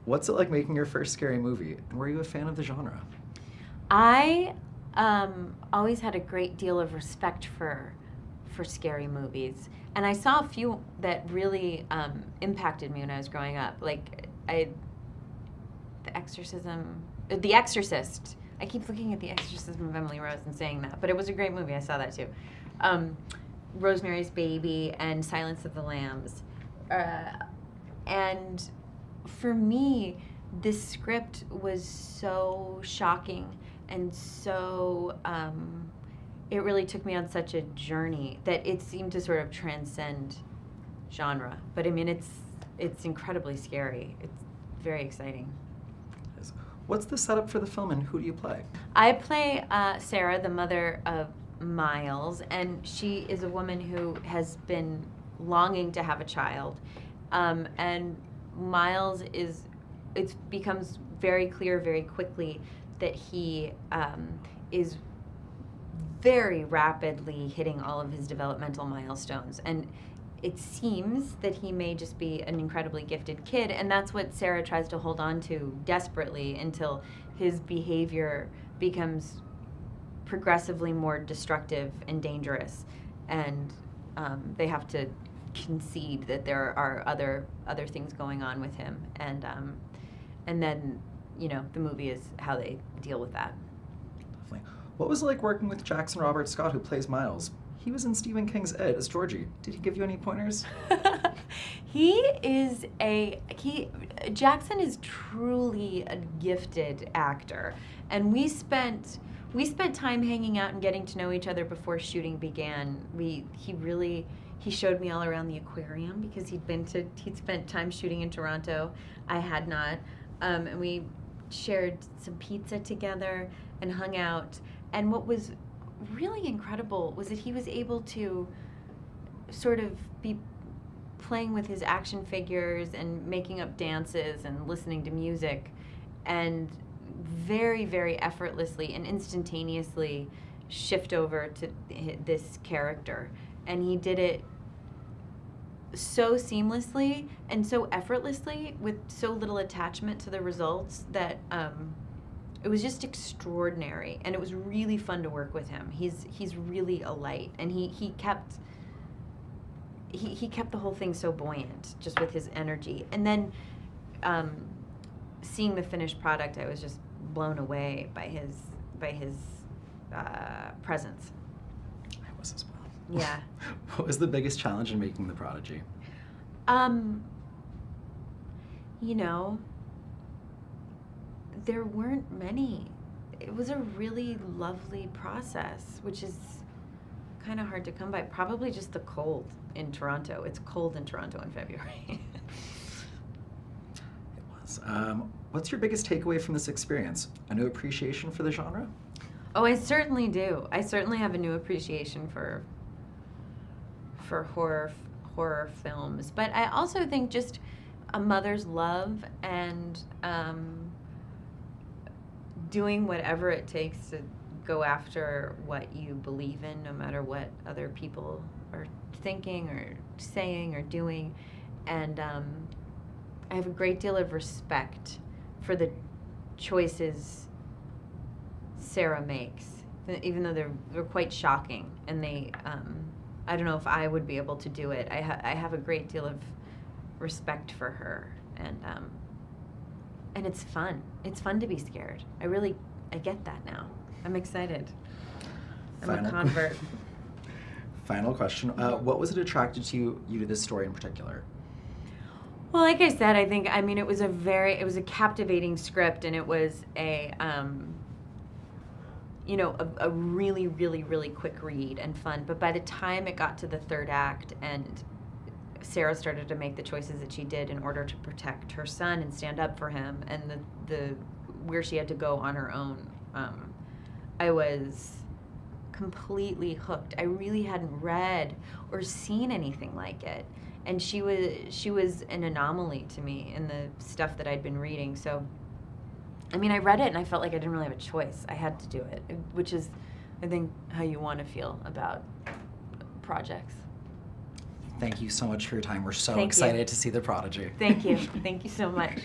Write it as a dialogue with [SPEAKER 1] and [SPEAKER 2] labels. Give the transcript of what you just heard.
[SPEAKER 1] What's it like making your first scary movie? And were you a fan of the genre?
[SPEAKER 2] I always had a great deal of respect for scary movies, and I saw a few that really impacted me when I was growing up. Like The Exorcist. I keep looking at The Exorcism of Emily Rose and saying that, but it was a great movie. I saw that too. Rosemary's Baby and Silence of the Lambs, and for me, this script was so shocking and so it really took me on such a journey that it seemed to sort of transcend genre. But I mean, it's incredibly scary. It's very exciting.
[SPEAKER 1] What's the setup for the film, and who do you play?
[SPEAKER 2] I play Sarah, the mother of Miles, and she is a woman who has been longing to have a child. And Miles it becomes very clear very quickly that he is very rapidly hitting all of his developmental milestones. And it seems that he may just be an incredibly gifted kid, and that's what Sarah tries to hold on to desperately until his behavior becomes progressively more destructive and dangerous. And they have to concede that there are other things going on with him. And then, the movie is how they deal with that.
[SPEAKER 1] Definitely. What was it like working with Jackson Robert Scott, who plays Miles? He was in Stephen King's Ed as Georgie. Did he give you any pointers?
[SPEAKER 2] Jackson is truly a gifted actor, and we spent time hanging out and getting to know each other before shooting began. He showed me all around the aquarium because he'd spent time shooting in Toronto. I had not, and we shared some pizza together and hung out. And what was really incredible was that he was able to sort of be playing with his action figures and making up dances and listening to music, and very, very effortlessly and instantaneously shift over to this character. And he did it so seamlessly and so effortlessly with so little attachment to the results that it was just extraordinary, and it was really fun to work with him. He's really a light, and he kept the whole thing so buoyant just with his energy. And then seeing the finished product, I was just blown away by his presence.
[SPEAKER 1] I was as well.
[SPEAKER 2] Yeah.
[SPEAKER 1] What was the biggest challenge in making The Prodigy?
[SPEAKER 2] There weren't many. It was a really lovely process, which is kind of hard to come by. Probably just the cold in Toronto. It's cold in Toronto in February.
[SPEAKER 1] It was. What's your biggest takeaway from this experience? A new appreciation for the genre?
[SPEAKER 2] Oh, I certainly do. I certainly have a new appreciation for horror films. But I also think just a mother's love and doing whatever it takes to go after what you believe in, no matter what other people are thinking or saying or doing. And I have a great deal of respect for the choices Sarah makes, even though they're quite shocking. And I don't know if I would be able to do it. I have a great deal of respect for her, and it's fun. It's fun to be scared. I get that now. I'm excited. I'm a convert.
[SPEAKER 1] Final question. What was it attracted you to this story in particular?
[SPEAKER 2] Well, like I said, it was a captivating script, and it was a really, really, really quick read and fun. But by the time it got to the third act and Sarah started to make the choices that she did in order to protect her son and stand up for him, and the where she had to go on her own, I was completely hooked. I really hadn't read or seen anything like it, and she was an anomaly to me in the stuff that I'd been reading. So, I mean, I read it and I felt like I didn't really have a choice. I had to do it, which is, I think, how you want to feel about projects.
[SPEAKER 1] Thank you so much for your time. We're so
[SPEAKER 2] Thank you.
[SPEAKER 1] excited to see The Prodigy.
[SPEAKER 2] Thank you. Thank you so much.